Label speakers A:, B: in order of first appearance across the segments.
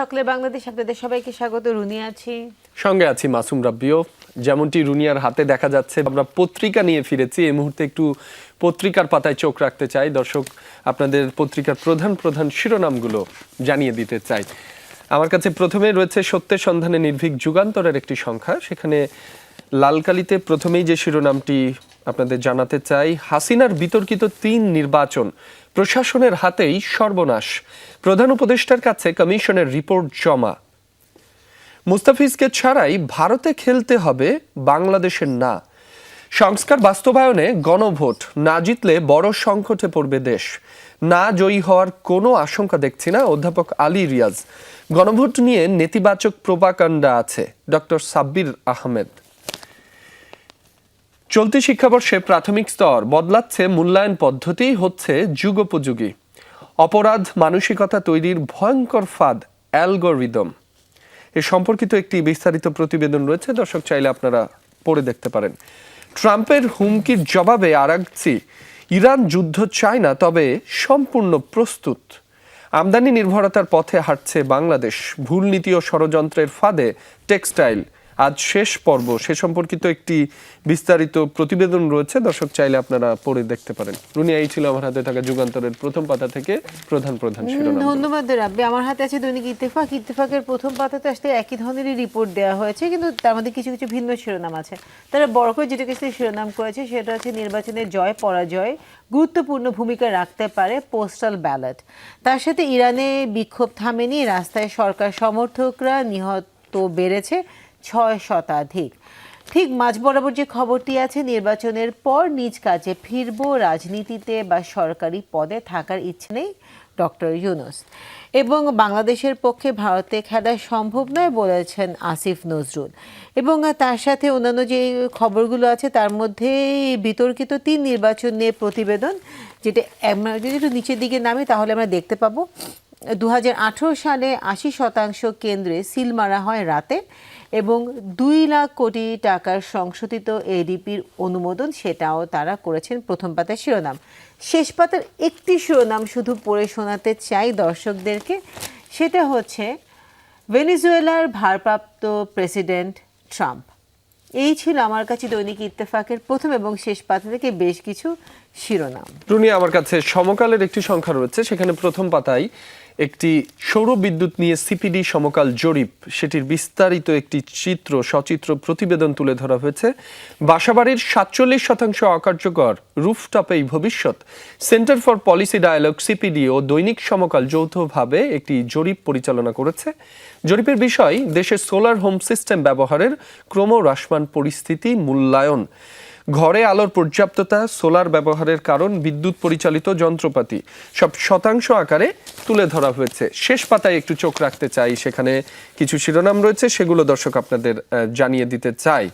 A: সকালে বাংলাদেশ, আপনাদের সবাইকে স্বাগত। রুনি আছি,
B: সঙ্গে আছি মাসুম রাব্বিও। যেমনটি রুনিয়ার হাতে দেখা যাচ্ছে, আমরা পত্রিকা নিয়ে ফিরেছি। এই মুহূর্তে একটু পত্রিকার পাতায় চোখ রাখতে চাই। দর্শক, আপনাদের পত্রিকার প্রধান প্রধান শিরোনামগুলো জানিয়ে দিতে চাই। আমার কাছে প্রথমে রয়েছে সত্যের সন্ধানে নির্ভীক যুগান্তরের একটি সংখ্যা। সেখানে লালকালিতে প্রথমেই যে শিরোনামটি আপনাদের জানাতে চাই, হাসিনার বিতর্কিত ৩ নির্বাচন প্রশাসনের হাতেই সর্বনাশ, প্রধান উপদেষ্টার কাছে কমিশনের রিপোর্ট জমা। মুস্তাফিজকে ছাড়াই ভারতে খেলতে হবে, বাংলাদেশের না। সংস্কার বাস্তবায়নে গণভোট না জিতলে বড় সংকটে পড়বে দেশ। না জয়ী হওয়ার কোনো আশঙ্কা দেখছি না, অধ্যাপক আলী রিয়াজ। গণভোট নিয়ে নেতিবাচক প্রোপাগান্ডা আছে, ডক্টর সাব্বির আহমেদ। চলতি শিক্ষাবর্ষে প্রাথমিক স্তর বদলাচ্ছে, মূল্যায়ন পদ্ধতি হচ্ছে যুগোপযোগী। অপরাধ মানসিকতা তৈরির ভয়ঙ্কর ফাঁদ অ্যালগোরিদম। এ সম্পর্কিত একটি বিস্তারিত প্রতিবেদন রয়েছে, দর্শক চাইলে আপনারা পড়ে দেখতে পারেন। ট্রাম্পের হুমকির জবাবে আরাগচি, ইরান যুদ্ধ চায় না, তবে সম্পূর্ণ প্রস্তুত। আমদানি নির্ভরতার পথে হাঁটছে বাংলাদেশ, ভুল নীতি ও ষড়যন্ত্রের ফাঁদে টেক্সটাইল। আজ শেষ পর্ব, সে সম্পর্কিত একটি বিস্তারিত প্রতিবেদন রয়েছে, দর্শক চাইলে আপনারা পড়ে দেখতে পারেন। রুনিয়া, এই ছিল আমার হাতে থাকা যুগান্তরের প্রথম পাতা থেকে প্রধান প্রধান শিরোনাম।
A: ধন্যবাদ রাব্বি। আমার হাতে আছে দৈনিক ইত্তেফাক। ইত্তেফাকের প্রথম পাতাতে আসলে একই ধরনেরই রিপোর্ট দেওয়া হয়েছে, কিন্তু তার মধ্যে কিছু কিছু ভিন্ন শিরোনাম আছে। তারা বড় করে যেটাকে শিরোনাম করেছে সেটা হচ্ছে নির্বাচনের জয় পরাজয় গুরুত্বপূর্ণ ভূমিকা রাখতে পারে পোস্টাল ব্যালট। তার সাথে ইরানে বিক্ষোভ থামেনি, রাস্তায় সরকার সমর্থকরা, নিহত বেড়েছে ৬ শতাধিক। ঠিক মাঝ বরাবর যে খবরটি আছে, নির্বাচনের পর নিজ কাজে ফিরব, রাজনীতিতে বা সরকারি পদে থাকার ইচ্ছে নেই ডক্টর ইউনূস। এবং বাংলাদেশের পক্ষে ভারতে খেলা সম্ভব নয় বলেছেন আসিফ নজরুল। এবং তার সাথে অন্যান্য যে খবরগুলো আছে তার মধ্যে বিতর্কিত ৩ নির্বাচন নিয়ে প্রতিবেদন, যেটা যদি একটু নিচের দিকে নামি তাহলে আমরা দেখতে পাবো ২০১৮ সালে ৮০% কেন্দ্রে সিল মারা হয় রাতে, এবং ২ লাখ কোটি টাকার সংশোধিত এডিপির অনুমোদন, সেটাও তারা করেছেন। প্রথম পাতার শিরোনাম। শেষ পাতার একটি শিরোনাম শুধু পড়ে শোনাতে চাই দর্শকদেরকে, সেটা হচ্ছে ভেনেজুয়েলার ভারপ্রাপ্ত প্রেসিডেন্ট ট্রাম্প। এই ছিল আমার কাছে দৈনিক ইত্তেফাকের প্রথম এবং শেষ পাতা থেকে বেশ কিছু শিরোনাম।
B: রুনিয়া, আমার কাছে সমকালের একটি সংখ্যা রয়েছে, সেখানে প্রথম পাতায় একটি সৌর বিদ্যুৎ নিয়ে সিপিডি সমকাল জরিপ, সেটির বিস্তারিত একটি সচিত্র প্রতিবেদন তুলে ধরা হয়েছে। বাসাবাড়ির ৪৭% অকার্যকর, রুফটপেই ভবিষ্যৎ। Centre for policy dialogue CPD ও দৈনিক সমকাল যৌথভাবে একটি জরিপ পরিচালনা করেছে। জরিপের বিষয়, দেশে সোলার হোম সিস্টেম ব্যবহারের ক্রমহ্রাসমান পরিস্থিতি মূল্যায়ন। ঘরে আলোর পর্যাপ্ততা, সোলার ব্যবহারের কারণ, বিদ্যুৎ পরিচালিত যন্ত্রপাতি, সব শতাংশ আকারে তুলে ধরা হয়েছে। শেষ পাতায় একটু চোখ রাখতে চাই, সেখানে কিছু শিরোনাম রয়েছে, সেগুলো দর্শক আপনাদের জানিয়ে দিতে চাই।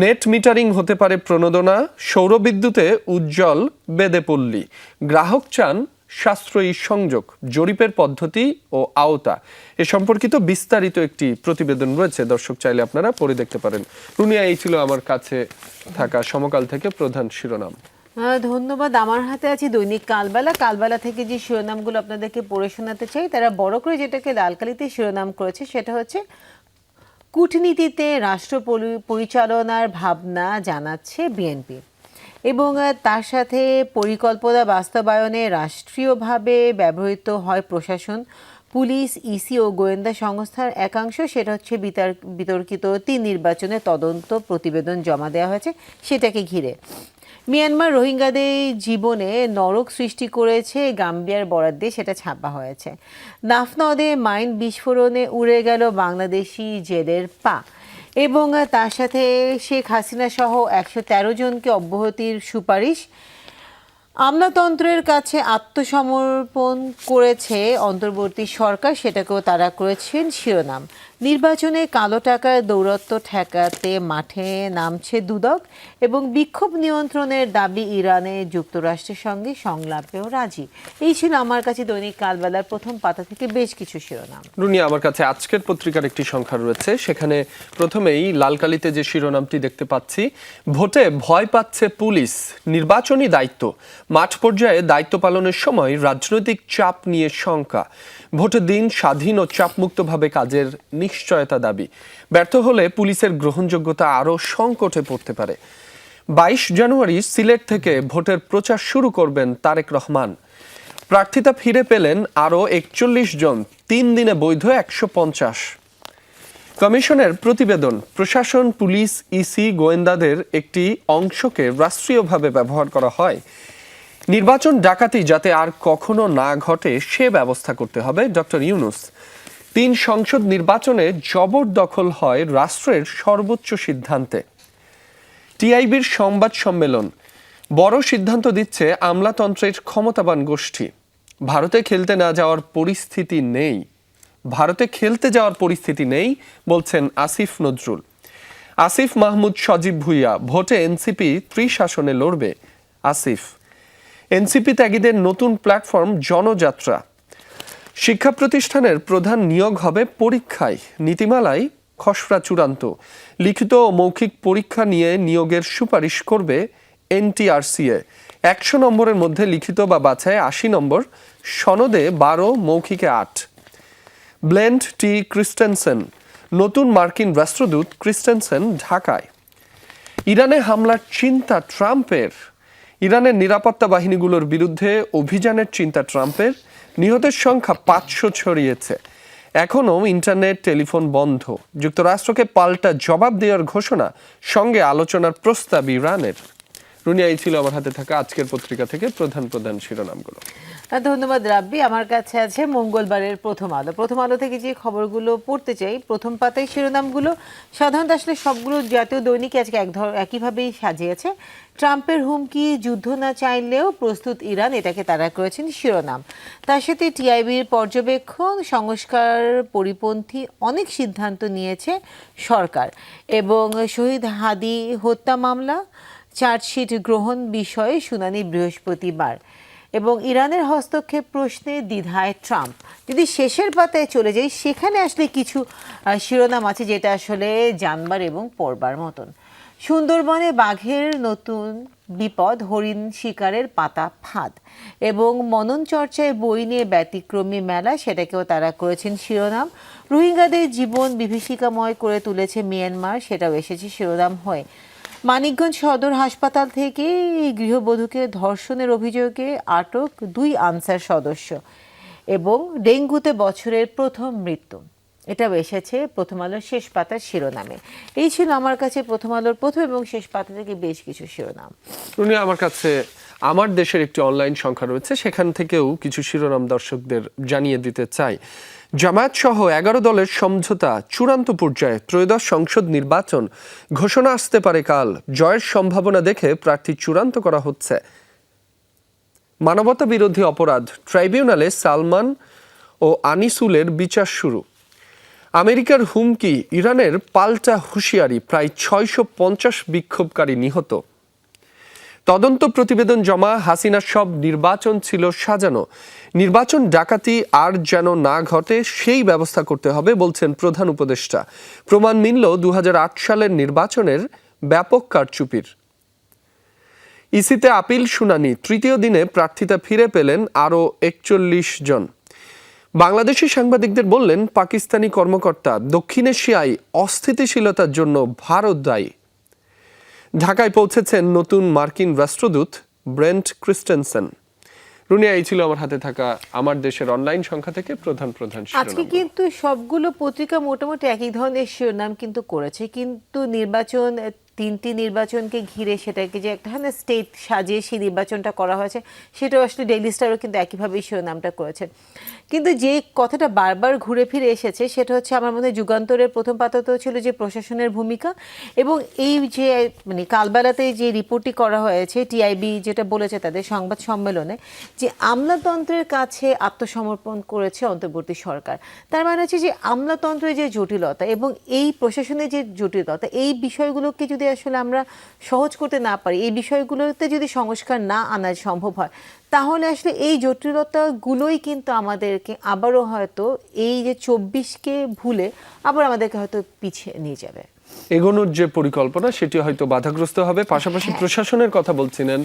B: নেট মিটারিং হতে পারে প্রণোদনা, সৌরবিদ্যুতে উজ্জ্বল বেদেপল্লী, গ্রাহক চান সাশ্রয়ী সংযোগ, জরিপের পদ্ধতি ও আওতা। এ সম্পর্কিত বিস্তারিত একটি প্রতিবেদন রয়েছে, দর্শক চাইলে আপনারা পড়ে দেখতে পারেন। রুনিয়া, এই ছিল আমার কাছে থাকা সমকাল থেকে প্রধান শিরোনাম।
A: ধন্যবাদ। আমার হাতে আছে দৈনিক কালবেলা। কালবেলা থেকে যে শিরোনামগুলো আপনাদেরকে পড়ে শোনাতে চাই, তারা বড় করে যেটাকে লালকালিতে শিরোনাম করেছে সেটা হচ্ছে কূটনীতিতে রাষ্ট্র পরিচালনার ভাবনা জানাচ্ছে বিএনপি, এবং তার সাথে পরিকল্পনা বাস্তবায়নে রাষ্ট্রীয়ভাবে ব্যবহৃত হয় প্রশাসন, পুলিশ, ইসি ও গোয়েন্দা সংস্থার একাংশ। সেটা হচ্ছে বিতর্কিত ৩ নির্বাচনের তদন্ত প্রতিবেদন জমা দেওয়া হয়েছে সেটাকে ঘিরে। মিয়ানমার রোহিঙ্গাদের জীবনে নরক সৃষ্টি করেছে গাম্বিয়ার বরাদ্দে, সেটা ছাপা হয়েছে। নাফ নদে মাইন বিস্ফোরণে উড়ে গেল বাংলাদেশি জেলের পা, এবং তার সাথে শেখ হাসিনা সহ ১১৩ জনকে অব্যাহতির সুপারিশ। আমলাতন্ত্রের কাছে আত্মসমর্পণ করেছে অন্তর্বর্তী সরকার, সেটাকেও তারা করেছেন শিরোনাম। নির্বাচনে কালো টাকার দৌরত্ব ঠেকাতে মাঠে নামছে দুদক এবং বিক্ষোভ নিয়ন্ত্রণের দাবি ইরানে যুক্তরাষ্ট্রের সঙ্গে সংলাপেও রাজি। এই ছিল আমার কাছে দৈনিক কালবেলার প্রথম পাতা থেকে বেশ কিছু শিরোনাম।
B: রুনিয়া, আমার কাছে আজকের পত্রিকার একটি সংখ্যা রয়েছে, সেখানে প্রথমেই লাল কালিতে যে শিরোনামটি দেখতে পাচ্ছি, ভোটে ভয় পাচ্ছে পুলিশ, নির্বাচনী দায়িত্ব, মাঠ পর্যায়ে দায়িত্ব পালনের সময় রাজনৈতিক চাপ নিয়ে শঙ্কা, ভোটের দিন স্বাধীন ও চাপমুক্তভাবে কাজের নিশ্চয়তা দাবি, ব্যর্থ হলে পুলিশের গ্রহণযোগ্যতা আরও সংকটে পড়তে পারে। 22 জানুয়ারি সিলেট থেকে ভোটের প্রচার শুরু করবেন তারেক রহমান। প্রার্থিতা ফিরে পেলেন আরও 41 জন, 3 দিনে বৈধ 150। কমিশনের প্রতিবেদন, প্রশাসন, পুলিশ, ইসি, গোয়েন্দাদের একটি অংশকে রাষ্ট্রীয়ভাবে ব্যবহার করা হয়। নির্বাচন ডাকাতি যাতে আর কখনো না ঘটে সে ব্যবস্থা করতে হবে ডক্টর ইউনূস। 3 সংসদ নির্বাচনে জবরদখল হয় রাষ্ট্রের সর্বোচ্চ সিদ্ধান্তে। টিআইবির সংবাদ সম্মেলন, বড় সিদ্ধান্ত দিচ্ছে আমলাতন্ত্রের ক্ষমতাবান গোষ্ঠী। ভারতে খেলতে যাওয়ার পরিস্থিতি নেই বলছেন আসিফ নজরুল। আসিফ মাহমুদ সজীব ভুইয়া, ভোটে এনসিপি ত্রিশাসনে লড়বে আসিফ। এনসিপি ত্যাগীদের নতুন প্ল্যাটফর্ম জনযাত্রা। শিক্ষা প্রতিষ্ঠানের প্রধান নিয়োগ হবে পরীক্ষায়, নীতিমালায় খসড়া চূড়ান্ত। লিখিত ও মৌখিক পরীক্ষা নিয়ে নিয়োগের সুপারিশ করবে এনটিআরসিএ। 100 নম্বরের মধ্যে লিখিত বা বাছায় 80 নম্বর, সনদে 12, মৌখিকে 8। ব্লেন্ড টি ক্রিস্টেনসেন, নতুন মার্কিন রাষ্ট্রদূত ক্রিস্টেনসেন ঢাকায়। ইরানে হামলার চিন্তা ট্রাম্পের, ইরানের নিরাপত্তা বাহিনীগুলোর বিরুদ্ধে অভিযানের চিন্তা ট্রাম্পের। নিহতের সংখ্যা 500 ছড়িয়েছে। এখনও ইন্টারনেট, টেলিফোন বন্ধ। যুক্তরাষ্ট্রকে পাল্টা জবাব দেওয়ার ঘোষণা, সঙ্গে আলোচনার প্রস্তাব ইরানের। রুনিয়া, এই ছিল আমার হাতে থাকা আজকের পত্রিকা থেকে প্রধান প্রধান শিরোনামগুলো।
A: ধন্যবাদ রাব্বি। আমার কাছে আছে মঙ্গলবারের প্রথম আলো। প্রথম আলো থেকে যে খবরগুলো পড়তে চাই, প্রথম পাতায় শিরোনামগুলো সাধারণত আসলে সবগুলো জাতীয় দৈনিক আজকে একইভাবেই সাজিয়েছে। ট্রাম্পের হুমকি, যুদ্ধ না চাইলেও প্রস্তুত ইরান, এটাকে তারা করেছেন শিরোনাম। তার সাথে টিআইবির পর্যবেক্ষণ, সংস্কার পরিপন্থী অনেক সিদ্ধান্ত নিয়েছে সরকার, এবং শহীদ হাদি হত্যা মামলা চার্জশিট গ্রহণ বিষয়ে শুনানি বৃহস্পতিবার, এবং ইরানের হস্তক্ষেপ প্রশ্নে দ্বিধায় ট্রাম্প। যদি শেষের পাতায় চলে যাই, সেখানে আসলে কিছু শিরোনাম আছে যেটা আসলে জানবার এবং পড়বার মতন। সুন্দরবনে বাঘের নতুন বিপদ, হরিণ শিকারের পাতা ফাঁদ, এবং মনন চর্চায় বই নিয়ে ব্যতিক্রমী মেলা, সেটাকেও তারা করেছেন শিরোনাম। রোহিঙ্গাদের জীবন বিভীষিকাময় করে তুলেছে মিয়ানমার, সেটাও এসেছে শিরোনাম হয়ে। মানিকগঞ্জ সদর হাসপাতাল থেকে গৃহবধূকে ধর্ষণের অভিযোগে আটক 2 আনসার সদস্য, এবং ডেঙ্গুতে বছরের প্রথম মৃত্যু, এটাও এসেছে প্রথম আলোর শেষ পাতার শিরোনামে। এই ছিল আমার কাছে প্রথম আলোর প্রথম এবং শেষ পাতা থেকে বেশ কিছু শিরোনাম।
B: আমার কাছে আমার দেশের একটি অনলাইন সংখ্যা রয়েছে, সেখান থেকেও কিছু শিরোনাম দর্শকদের জানিয়ে দিতে চাই। জামায়াত সহ 11 দলের সমঝোতা চূড়ান্ত পর্যায়ে, ত্রয়োদশ সংসদ নির্বাচন ঘোষণা আসতে পারে কাল। জয়ের সম্ভাবনা দেখে প্রার্থী চূড়ান্ত করা হচ্ছে। মানবতা বিরোধী অপরাধ ট্রাইব্যুনালে সালমান ও আনিসুলের বিচার শুরু। আমেরিকার হুমকি, ইরানের পাল্টা হুঁশিয়ারি, প্রায় 650 বিক্ষোভকারী নিহত। তদন্ত প্রতিবেদন জমা, হাসিনার সব নির্বাচন ছিল সাজানো। নির্বাচন ডাকাতি আর যেন না ঘটে সেই ব্যবস্থা করতে হবে বলছেন প্রধান উপদেষ্টা। প্রমাণ মিলল 2008 সালের নির্বাচনের ব্যাপক কারচুপির। ইসিতে আপিল শুনানি, তৃতীয় দিনে প্রার্থিতা ফিরে পেলেন আরও 41 জন। বাংলাদেশি সাংবাদিকদের বললেন পাকিস্তানি কর্মকর্তা, দক্ষিণ এশিয়ায় অস্থিতিশীলতার জন্য ভারত দায়ী। ঢাকায় পৌঁছেছেন নতুন মার্কিন রাষ্ট্রদূত ব্রেন্ট ক্রিস্টেনসেন। রুনিয়া, এই ছিল আমার হাতে থাকা আমার দেশের অনলাইন সংখ্যা থেকে প্রধান প্রধান শিরোনাম।
A: আজকে কিন্তু সবগুলো পত্রিকা মোটামুটি একই ধরনের শিরোনাম কিন্তু করেছে, কিন্তু নির্বাচন 3টি নির্বাচনকে ঘিরে সেটাকে যে একটা না স্টেট সাজিয়ে সেই নির্বাচনটা করা হয়েছে, সেটাও আসলে ডেইলি স্টারও কিন্তু একইভাবেই শিরোনামটা করেছে। কিন্তু যে কথাটা বারবার ঘুরে ফিরে এসেছে সেটা হচ্ছে আমার মনে হয় যুগান্তরের প্রথম পাতাতেও ছিল যে প্রশাসনের ভূমিকা, এবং এই যে মানে কালবেলাতে যে রিপোর্টটি করা হয়েছে টিআইবি যেটা বলেছে তাদের সংবাদ সম্মেলনে, যে আমলাতন্ত্রের কাছে আত্মসমর্পণ করেছে অন্তর্বর্তী সরকার। তার মানে হচ্ছে যে আমলাতন্ত্রের যে জটিলতা এবং এই প্রশাসনের যে জটিলতা, এই বিষয়গুলোকে যদি আসলে আমরা সহজ করতে না পারি, এই বিষয়গুলোতে যদি সংস্কার না আনা সম্ভব হয়, তাহলে আসলে এই জটিলতাগুলোই কিন্তু আমাদেরকে আবারও হয়তো এই যে 24কে ভুলে আবার আমাদেরকে হয়তো পিছিয়ে নিয়ে যাবে।
B: এগোনোর যে পরিকল্পনা সেটি হয়তো বাধাগ্রস্ত হবে। পাশাপাশি প্রশাসনের কথা বলছিলেন,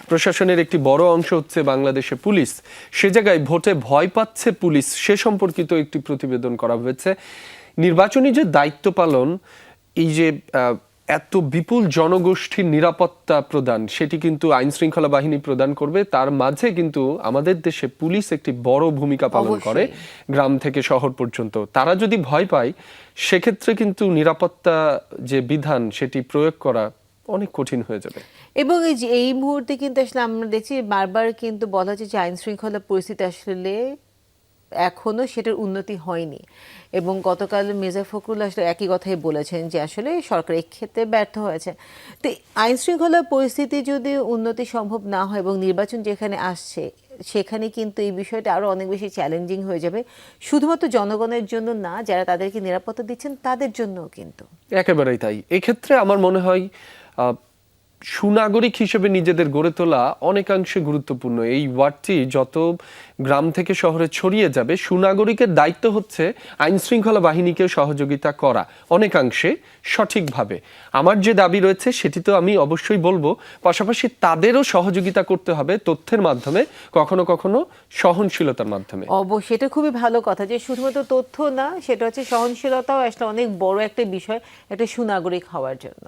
B: প্রশাসনের একটি বড় অংশ হচ্ছে বাংলাদেশে পুলিশ। সে জায়গায় ভোটে ভয় পাচ্ছে পুলিশ, সে সম্পর্কিত একটি প্রতিবেদন করা হয়েছে। নির্বাচনী যে দায়িত্ব পালন, এই যে এত বিপুল জনগোষ্ঠীর নিরাপত্তা প্রদান, সেটি কিন্তু আইন শৃঙ্খলা বাহিনী প্রদান করবে। তার মাঝে কিন্তু আমাদের দেশে পুলিশ একটি বড় ভূমিকা পালন করে, গ্রাম থেকে শহর পর্যন্ত। তারা যদি ভয় পায়, সেক্ষেত্রে কিন্তু নিরাপত্তা যে বিধান সেটি প্রয়োগ করা অনেক কঠিন হয়ে যাবে।
A: এবং এই যে এই মুহূর্তে কিন্তু আসলে আমরা দেখছি বারবার কিন্তু বলা হচ্ছে যে আইন শৃঙ্খলা পরিস্থিতি আসলে এখনো সেটার উন্নতি হয়নি, এবং গতকাল মির্জা ফখরুল আসলে একই কথাই বলেছেন যে আসলে সরকার এক্ষেত্রে ব্যর্থ হয়েছে। তো আইন শৃঙ্খলা পরিস্থিতি যদি উন্নতি সম্ভব না হয় এবং নির্বাচন যেখানে আসছে সেখানে কিন্তু এই বিষয়টা আরো অনেক বেশি চ্যালেঞ্জিং হয়ে যাবে, শুধুমাত্র জনগণের জন্য না, যারা তাদেরকে নিরাপত্তা দিচ্ছেন তাদের জন্যও কিন্তু।
B: একেবারেই তাই। এক্ষেত্রে আমার মনে হয় সুনাগরিক হিসেবে নিজেদের গড়ে তোলা অনেকাংশে গুরুত্বপূর্ণ। এই ওয়ার্ডটি যত গ্রাম থেকে শহরে ছড়িয়ে যাবে, সুনাগরিকের দায়িত্ব হচ্ছে আইন শৃঙ্খলা বাহিনীকে সহযোগিতা করা অনেকাংশে সঠিকভাবে। আমার যে দাবি রয়েছে সেটি তো আমি অবশ্যই বলবো, পাশাপাশি তাদেরও সহযোগিতা করতে হবে তথ্যের মাধ্যমে, কখনো কখনো সহনশীলতার মাধ্যমে।
A: অবশ্যই এটা খুবই ভালো কথা যে শুধুমাত্র তথ্য না, সেটা হচ্ছে সহনশীলতাও আসলে অনেক বড় একটা বিষয় একটা সুনাগরিক হওয়ার জন্য।